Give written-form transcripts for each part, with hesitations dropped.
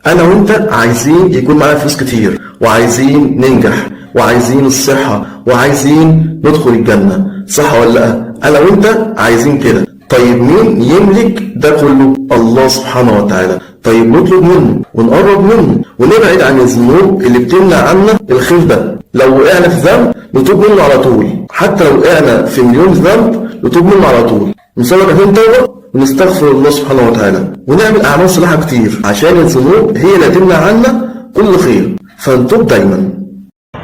انا وانت عايزين يكون معانا فلوس كتير، وعايزين ننجح، وعايزين الصحة، وعايزين ندخل الجنة، صح ولا لا؟ انا وانت عايزين كده. طيب مين يملك ده كله؟ الله سبحانه وتعالى. طيب نطلب منه ونقرب منه ونبعد عن الذنوب اللي بتمنع عنا الخير ده. لو وقعنا في ذنب نتوب منه على طول، حتى لو وقعنا في مليون ذنب نتوب منه على طول، نصلي ركعتين توبة ونستغفر الله سبحانه وتعالى، ونعمل أعمال صالحة كتير، عشان الذنوب هي اللي تمنع عنا كل خير. فنتوب دايما.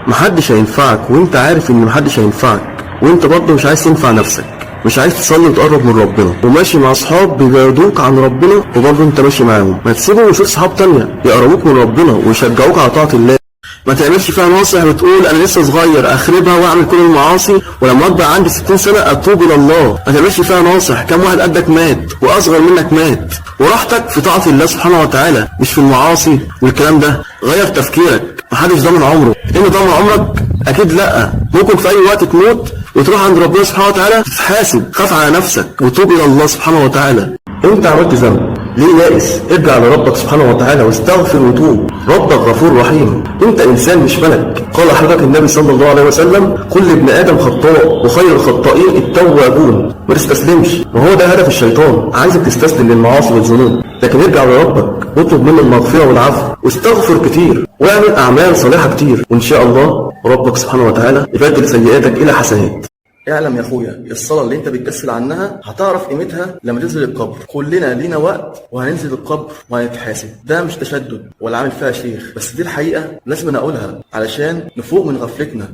محدش هينفعك وانت عارف ان محدش هينفعك، وانت برضه مش عايز تنفع نفسك، مش عايز تصلي وتقرب من ربنا، وماشي مع اصحاب بيبعدوك عن ربنا وبرضه انت ماشي معاهم. ما تسيبهم وشوف صحاب تانية يقربوك من ربنا ويشجعوك على طاعة الله. ما تعملش فيها ناصح وتقول انا لسه صغير اخربها واعمل كل المعاصي ولما اكبر عندي 60 سنه اتوب الى الله. ما تعملش فيها ناصح. كم واحد قدك مات واصغر منك مات، وراحتك في طاعه الله سبحانه وتعالى مش في المعاصي والكلام ده. غير تفكيرك. محدش ضامن عمره. انت ضامن عمرك؟ اكيد لا. ممكن في اي وقت تموت وتروح عند ربنا سبحانه وتعالى تتحاسب. خاف على نفسك وتوب الى الله سبحانه وتعالى. انت عملت ذنب ليه يائس؟ ارجع لربك سبحانه وتعالى واستغفر وتوب. ربك غفور رحيم. انت انسان مش ملك. قال حضرتك النبي صلى الله عليه وسلم كل ابن ادم خطاء وخير الخطائين التوابون. ما تستسلمش، وهو ده هدف الشيطان، عايزك تستسلم للمعاصي والذنوب. لكن ارجع لربك واطلب منه المغفره والعفو واستغفر كتير واعمل اعمال صالحه كتير، وان شاء الله ربك سبحانه وتعالى يبدل سيئاتك الى حسنات. اعلم يا اخويا، الصلاة اللي انت بتكسل عنها هتعرف قيمتها لما تنزل القبر. كلنا لينا وقت وهننزل القبر وهنتحاسب. ده مش تشدد ولا عامل فيها شيخ، بس دي الحقيقة لازم نقولها علشان نفوق من غفلتنا.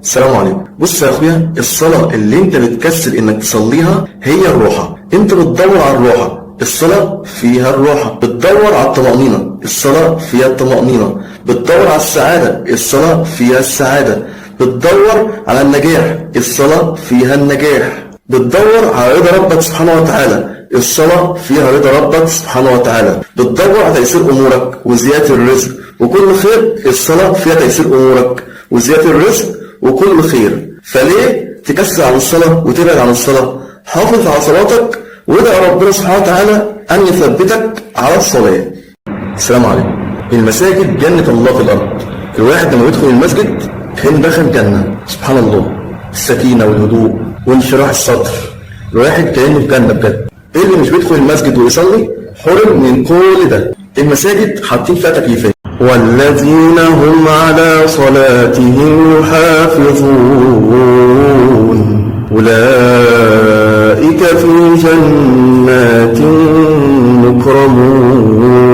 السلام عليكم. بص يا اخويا، الصلاة اللي انت بتكسل انك تصليها هي الروحة. انت بتدور على الروحة، الصلاة فيها الروحة. بتدور على الطمأنينة، الصلاة فيها الطمأنينة. بتدور على السعادة، الصلاة فيها السعادة. بتدور على النجاح، الصلاة فيها النجاح. بتدور على رضا ربك سبحانه وتعالى، الصلاة فيها رضا ربك سبحانه وتعالى. بتدور على تيسير أمورك وزيادة الرزق وكل خير، الصلاة فيها تيسير أمورك وزيادة الرزق وكل خير. فليه تكسل عن الصلاة وتبعد عن الصلاة؟ حافظ على صلاتك وادعي ربنا سبحانه وتعالى أن يثبتك على الصلاة. السلام عليكم. المساجد جنة الله في الأرض. الواحد لما يدخل المسجد كان دخل جنة. سبحان الله، السكينة والهدوء وانشراح الصدر، الواحد كأنه في جنة بجد. ايه اللي مش بيدخل المسجد ويصلي حرم من كل ده. المساجد حاطين فيها تكييفات. والذين هم على صلاتهم يحافظون أولئك في جنات مكرمون.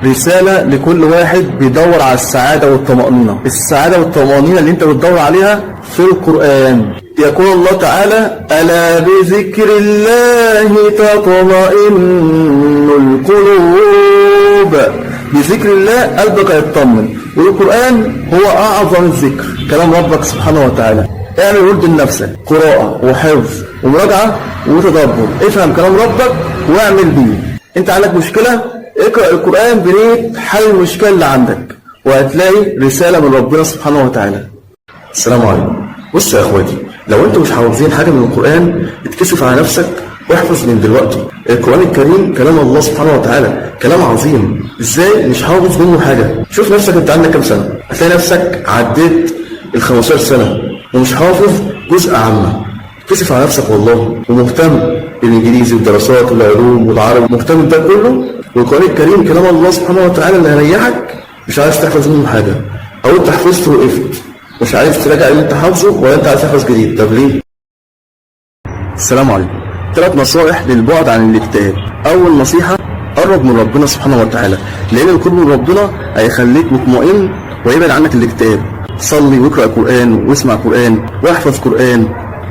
رسالة لكل واحد بيدور على السعادة والطمأنينة. السعادة والطمأنينة اللي انت بتدور عليها في القرآن. يقول الله تعالى ألا بذكر الله تطمئن القلوب. بذكر الله قلبك هيطمن، والقرآن هو أعظم الذكر، كلام ربك سبحانه وتعالى. اعمل ورد لنفسك، قراءة وحفظ ومراجعة وتدبر. افهم كلام ربك واعمل بيه. انت عندك مشكلة، اقرأ القرآن بنية حل المشكلة اللي عندك، وهتلاقي رسالة من ربنا سبحانه وتعالى. السلام عليكم. بص يا اخواتي، لو انتوا مش حافظين حاجة من القرآن اتكسف على نفسك واحفظ من دلوقتي. القرآن الكريم كلام الله سبحانه وتعالى، كلام عظيم. ازاي مش حافظ منه حاجة؟ شوف نفسك انت عندك كام سنة، هتلاقي نفسك عديت ال15 سنة ومش حافظ جزء عامة. اتكسف على نفسك والله، ومهتم بالانجليزي والدراسات والعلوم والعربي، مهتم بده كله، والقرآن الكريم كلام الله سبحانه وتعالى اللي هيريحك مش عايز تحفظ منه حاجة، او انت حفظت وقفت مش عايز تراجع اللي انت حافظه، ولا انت عايز تحفظ جديد. طب ليه؟ السلام عليكم. 3 نصائح للبعد عن الاكتئاب. اول نصيحة، قرب من ربنا سبحانه وتعالى، لان القرب من ربنا هيخليك مطمئن ويبعد عنك الاكتئاب. صلي واقرأ قرآن واسمع قرآن واحفظ قرآن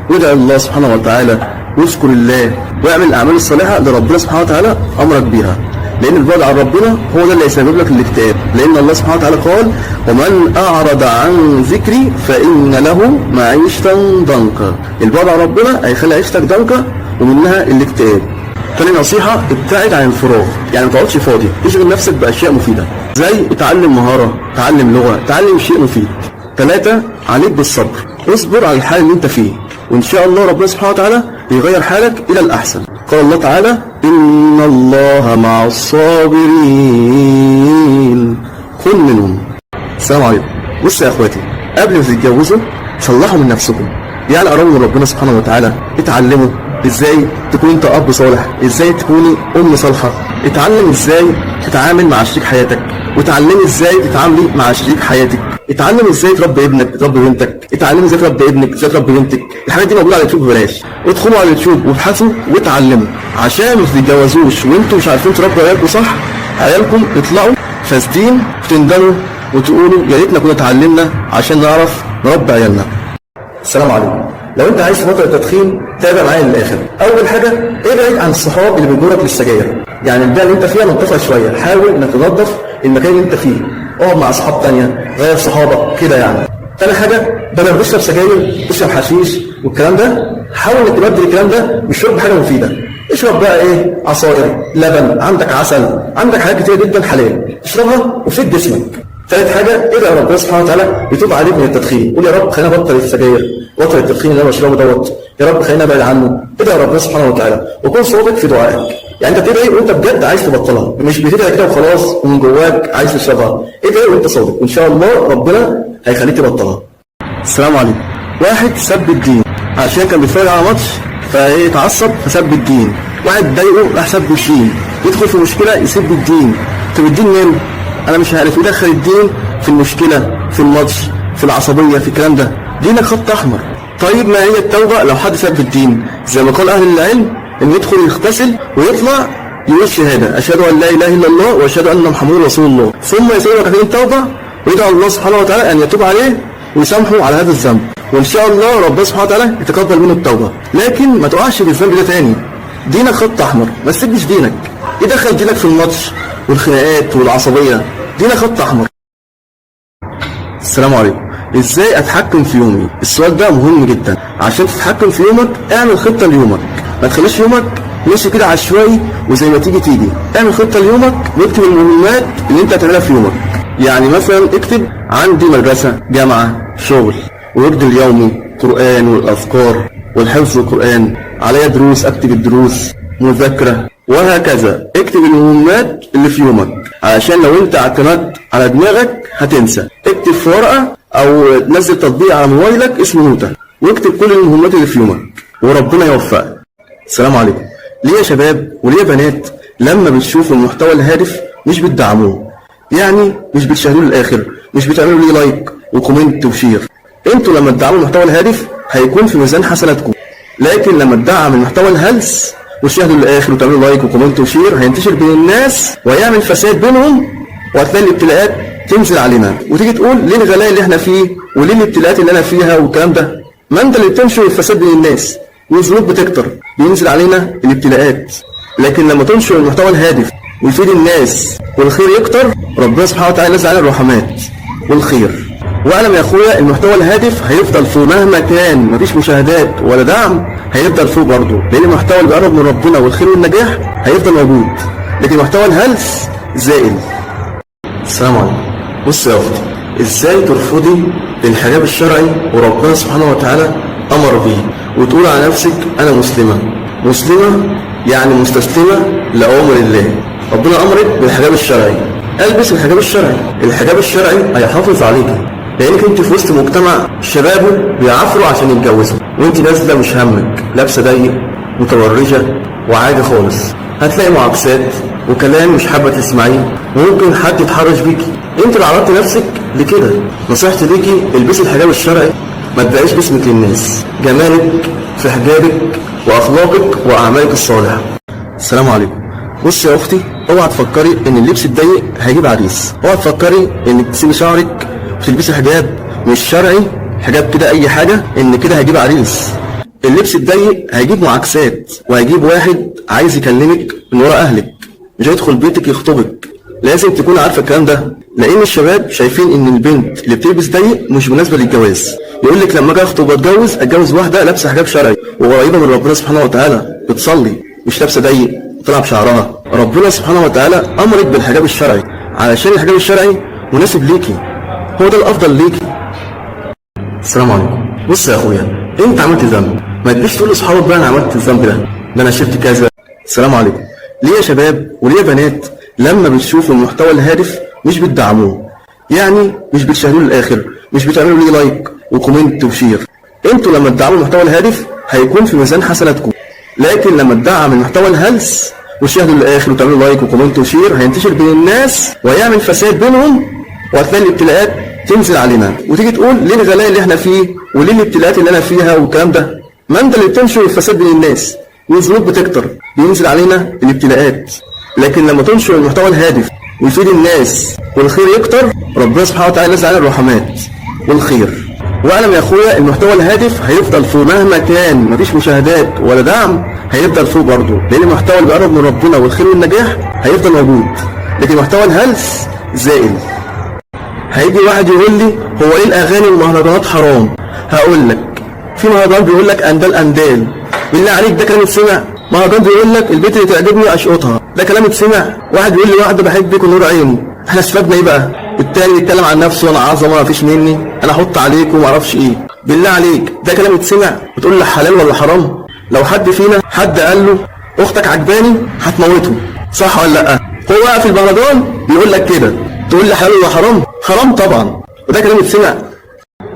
وادعي الله سبحانه وتعالى واذكر الله واعمل الاعمال الصالحة اللي ربنا سبحانه وتعالى امرك بيها، لان البعد عن ربنا هو ده اللي هيسبب لك الاكتئاب. لان الله سبحانه وتعالى قال ومن اعرض عن ذكري فان له معيشة ضنكا. البعد عن ربنا هيخلي عيشتك ضنكا ومنها الاكتئاب. تاني نصيحة، ابتعد عن الفراغ، يعني ما تقعدش فاضي، اشغل نفسك باشياء مفيدة زي اتعلم مهارة، تعلم لغة، تعلم شيء مفيد. 3، عليك بالصبر، اصبر على الحال اللي انت فيه، وان شاء الله ربنا سبحانه وتعالى يغير حالك الى الاحسن. قال الله تعالى إن الله مع الصابرين. كن منهم. السلام عليكم. بص يا اخواتي، قبل ما تتجوزوا صلحوا من نفسكم، يعني قربوا من ربنا سبحانه وتعالى، اتعلموا ازاي تكون انت اب صالح، ازاي تكوني ام صالحه، اتعلم ازاي تتعامل مع شريك حياتك، وتعلمي ازاي تتعاملي مع شريك حياتك، اتعلم ازاي تربي ابنك، تربي بنتك، اتعلمي ازاي تربي ابنك، ازاي تربي بنتك. الحاجات دي موجوده على اليوتيوب ببلاش، ادخلوا على اليوتيوب وابحثوا واتعلموا، عشان ما تتجوزوش وانتوا مش عارفين تربوا عيالكم صح، عيالكم يطلعوا فاسدين وتندموا وتقولوا يا ريتنا كنا اتعلمنا عشان نعرف نربي عيالنا. السلام عليكم. لو انت عايز تبطل التدخين تابع معايا للاخر. اول حاجه ابعد عن الصحاب اللي بيجرك للسجاير، يعني البيئه اللي انت فيها منطقه شويه، حاول انك تنظف المكان اللي انت فيه، اقعد مع اصحاب تانية، غير صحابك كده يعني. تاني حاجه بدل ما تشرب سجاير تشرب حشيش والكلام ده، حاول انك تبدل الكلام ده بالشرب بحاجه مفيده. اشرب بقى ايه؟ عصائر، لبن، عندك عسل، عندك حاجات كتير جدا حلال اشربها وفيد جسمك. ثالث حاجه ادعي ربنا سبحانه وتعالى يتوب عليك من التدخين، قول يا رب خلينا ابطل السجاير، بطل التدخين اللي انا بشربه دوت، يا رب خلينا ابعد عنه. ادعي ربنا سبحانه وتعالى وكن صادق في دعائك، يعني انت بتدعي وانت بجد عايز تبطلها، مش بتدعي كده وخلاص ومن جواك عايز تشربها. ادعي وانت صادق وان شاء الله ربنا هيخليك تبطلها. السلام عليكم. واحد سب الدين عشان كان بيتفرج على ماتش فيتعصب فسب الدين، واحد ضايقه راح سب الدين، يدخل في مشكله يسب الدين. طب الدين ماله؟ انا مش عارف يدخل الدين في المشكله، في الماتش، في العصبيه، في الكلام ده. دينك خط احمر. طيب ما هي التوبه لو حد سب الدين؟ زي ما قال اهل العلم ان يدخل يغتسل ويطلع يقول شهاده اشهد ان لا اله الا الله واشهد ان محمدا رسول الله، ثم يصلي ركعتين التوبه ويدعو الله سبحانه وتعالى ان يتوب عليه ويسامحه على هذا الذنب، وان شاء الله ربنا سبحانه وتعالى يتقبل منه التوبه. لكن ما تقعش في الذنب ده تاني. دينك خط احمر، ما تسيبش دينك. يدخل دينك في الماتش والخناقات والعصبيه، دينك خط احمر. السلام عليكم. ازاي اتحكم في يومي؟ السؤال ده مهم جدا. عشان تتحكم في يومك اعمل خطه ليومك، ما تخليش يومك ماشي كده عشوائي وزي ما تيجي تيجي. اعمل خطه ليومك واكتب المهمات اللي انت هتعملها في يومك. يعني مثلا اكتب عندي مدرسه، جامعه، شغل، ورد اليومي، قران والاذكار والحفظ القران، عليا دروس اكتب الدروس، مذاكره، وهكذا. اكتب المهمات اللي في يومك علشان لو انت اعتمدت على دماغك هتنسى. اكتب في ورقه او نزل تطبيق على موبايلك اسمه نوتة واكتب كل المهمات اللي في يومك وربنا يوفقك. السلام عليكم. ليه يا شباب وليه يا بنات لما بتشوفوا المحتوى الهادف مش بتدعموه؟ يعني مش بتشاهدوه للاخر، مش بتعملوا ليه لايك وكومنت وشير. انتوا لما تدعموا المحتوى الهادف هيكون في ميزان حسناتكم، لكن لما تدعم المحتوى الهلس وتشاهدوا للاخر وتعملوا لايك وكومنت وشير هينتشر بين الناس ويعمل فساد بينهم، وهتلاقي الابتلاءات تنزل علينا وتيجي تقول ليه الغلاء اللي احنا فيه وليه الابتلاءات اللي انا فيها والكلام ده. ما انت اللي بتنشر الفساد بين الناس والذنوب بتكتر، بينزل علينا الابتلاءات. لكن لما تنشر المحتوى الهادف ويفيد الناس والخير يكتر، ربنا سبحانه وتعالى ينزل علينا الرحمات والخير. واعلم يا اخويا المحتوى الهادف هيفضل فوق مهما كان مفيش مشاهدات ولا دعم، هيفضل فوق برضه، لان المحتوى اللي بيقرب من ربنا والخير والنجاح هيفضل موجود، لكن محتوى الهلس زائل. السلام عليكم. بص يا اختي، ازاي ترفضي الحجاب الشرعي وربنا سبحانه وتعالى امر بيه وتقول على نفسك انا مسلمه؟ مسلمه يعني مستسلمه لاوامر الله. ربنا امرك بالحجاب الشرعي، البس الحجاب الشرعي. الحجاب الشرعي هيحافظ عليكي، لانك انت في وسط مجتمع شبابه بيعافروا عشان يتجوزوا، وانت نازله مش همك، لابسه ضيق متورجه وعادي خالص. هتلاقي معاكسات وكلام مش حابه تسمعيه، وممكن حد يتحرش بيكي. انت اللي عرضتي نفسك لكده. نصيحتي ليكي البسي الحجاب الشرعي، ما تبقيش جسمك للناس، جمالك في حجابك واخلاقك واعمالك الصالحه. السلام عليكم. بص يا اختي، اوعى تفكري ان اللبس الضيق هيجيب عريس، اوعى تفكري انك تسيبي شعرك وتلبسي حجاب مش شرعي، حجاب كده اي حاجه، ان كده هيجيب عريس. اللبس الضيق هيجيب معاكسات وهيجيب واحد عايز يكلمك من ورا اهلك، مش هيدخل بيتك يخطبك. لازم تكون عارفه الكلام ده، لان الشباب شايفين ان البنت اللي بتلبس ضيق مش مناسبه للجواز. يقول لك لما اجي اخطب اتجوز واحده لابسه حجاب شرعي وقريبه من ربنا سبحانه وتعالى، بتصلي مش لابسه ضيق وتلعب شعرها. ربنا سبحانه وتعالى امرك بالحجاب الشرعي علشان الحجاب الشرعي مناسب ليكي، هو ده الافضل ليكي. السلام عليكم. بص يا اخويا، انت عملت ذنب، ما تجيش تقول لاصحابك بقى انا عملت الذنب ده انا شفت كذا. السلام عليكم. ليه يا شباب وليه يا بنات لما بتشوفوا المحتوى الهادف مش بتدعموه؟ يعني مش بتشاهدوه للاخر، مش بتعملوا ليه لايك وكومنت وشير. انتوا لما تدعموا المحتوى الهادف هيكون في ميزان حسناتكم، لكن لما تدعم المحتوى الهلس وتشاهدوا للاخر وتعملوا لايك وكومنت وشير هينتشر بين الناس ويعمل فساد بينهم، وهتلاقي الابتلاءات تنزل علينا وتيجي تقول ليه الغلاء اللي احنا فيه وليه الابتلاءات اللي انا فيها والكلام ده. ما انت اللي بتنشر الفساد بين الناس والذنوب بتكتر، بينزل علينا الابتلاءات. لكن لما تنشر المحتوى الهادف ويفيد الناس والخير يكتر، ربنا سبحانه وتعالى ينزل علينا الرحمات والخير. واعلم يا اخويا المحتوى الهادف هيفضل فوق مهما كان مفيش مشاهدات ولا دعم، هيفضل فوق برضه، لان المحتوى اللي بيقرب من ربنا والخير والنجاح هيفضل موجود، لكن محتوى الهلس زائل. هيجي واحد يقول لي هو ايه الاغاني والمهرجانات حرام؟ هقول لك في مهرجان بيقول لك اندال اندال، بالله عليك ده كلام يتسمع؟ مهرجان بيقول لك البنت اللي تعجبني اشقطها، ده كلام يتسمع؟ واحد يقول لي واحده بحبك ونور عيني، احنا استفدنا ايه بقى؟ التاني يتكلم عن نفسه وانا عظمه مفيش مني، انا احط عليك وما اعرفش ايه، بالله عليك ده كلام يتسمع؟ بتقول لي حلال ولا حرام؟ لو حد فينا حد قال له اختك عجباني هتموته، صح ولا لا؟ هو بقى في المهرجان بيقول لك كده، تقول لي حلال ولا حرام؟ حرام طبعا، وده كلام يتسمع؟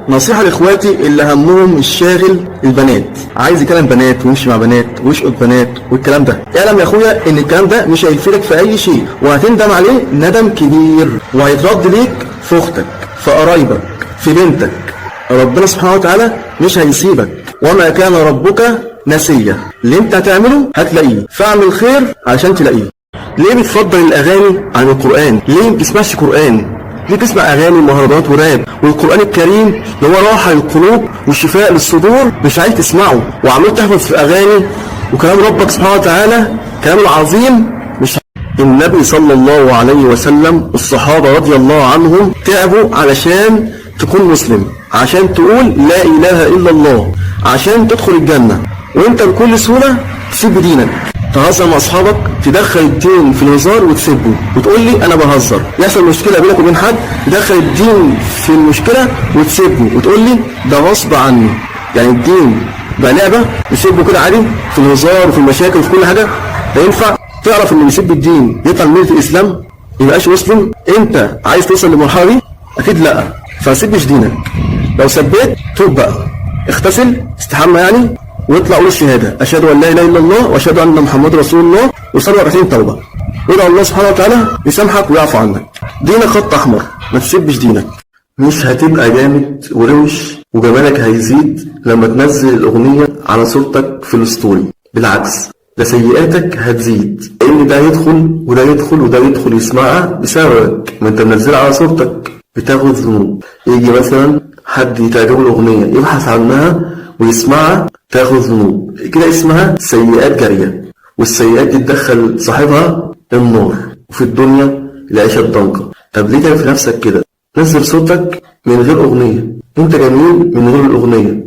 نصيحة لاخواتي اللي همهم الشاغل البنات، عايز يكلم بنات ويمشي مع بنات ويشقط بنات والكلام ده، اعلم يا اخويا ان الكلام ده مش هيفيدك في اي شيء، وهتندم عليه ندم كبير، وهيترد ليك في اختك في قرايبك في بنتك. ربنا سبحانه وتعالى مش هيسيبك، وما كان ربك نسيا، اللي انت هتعمله هتلاقيه، فاعمل خير علشان تلاقيه. ليه بتفضل الاغاني عن القرآن؟ ليه ما بتسمعش قرآن؟ ليه تسمع اغاني ومهرجانات وراب؟ والقرآن الكريم اللي هو راحة للقلوب والشفاء للصدور مش عايز تسمعه، وعمال تحفظ في اغاني وكلام ربك سبحانه وتعالى كلام العظيم مش. النبي صلى الله عليه وسلم الصحابة رضي الله عنهم تعبوا علشان تكون مسلم، عشان تقول لا اله الا الله، عشان تدخل الجنة، وانت بكل سهولة تسيب دينك، تهزر مع اصحابك، تدخل الدين في الهزار وتسيبه وتقول لي انا بهزر، يحصل مشكله بينك وبين حد تدخل الدين في المشكله وتسيبه وتقول لي ده غصب عني. يعني الدين بقى لعبه تسيبه كده عادي في الهزار وفي المشاكل وفي كل حاجه؟ ده ينفع؟ تعرف ان يسيب الدين يطلع من مله الاسلام يبقاش مسلم؟ انت عايز توصل للمرحله دي؟ اكيد لا، فسيبش دينك. لو سبيت توب بقى، اغتسل استحمى يعني واطلع قول الشهاده اشهد ان لا اله الا الله واشهد ان محمد رسول الله، وصلي ركعتين توبه، وادعو الله سبحانه وتعالى يسامحك ويعفو عنك. دينك خط احمر، ما تسيبش دينك. مش هتبقى جامد وروش وجمالك هيزيد لما تنزل الاغنيه على صورتك في الستوري، بالعكس ده سيئاتك هتزيد، لان ده يدخل وده يدخل وده يدخل يسمعها بسببك، ما انت منزلها على صورتك، بتاخد ذنوب. يجي مثلا حد تعجبه الاغنيه يبحث عنها ويسمعها تاخد ذنوب، كده اسمها سيئات جارية، والسيئات دي تدخل صاحبها النار، وفي الدنيا العيشة الضنكة. طب ليه تعمل في نفسك كده؟ نزل صوتك من غير أغنية، انت جميل من غير الأغنية،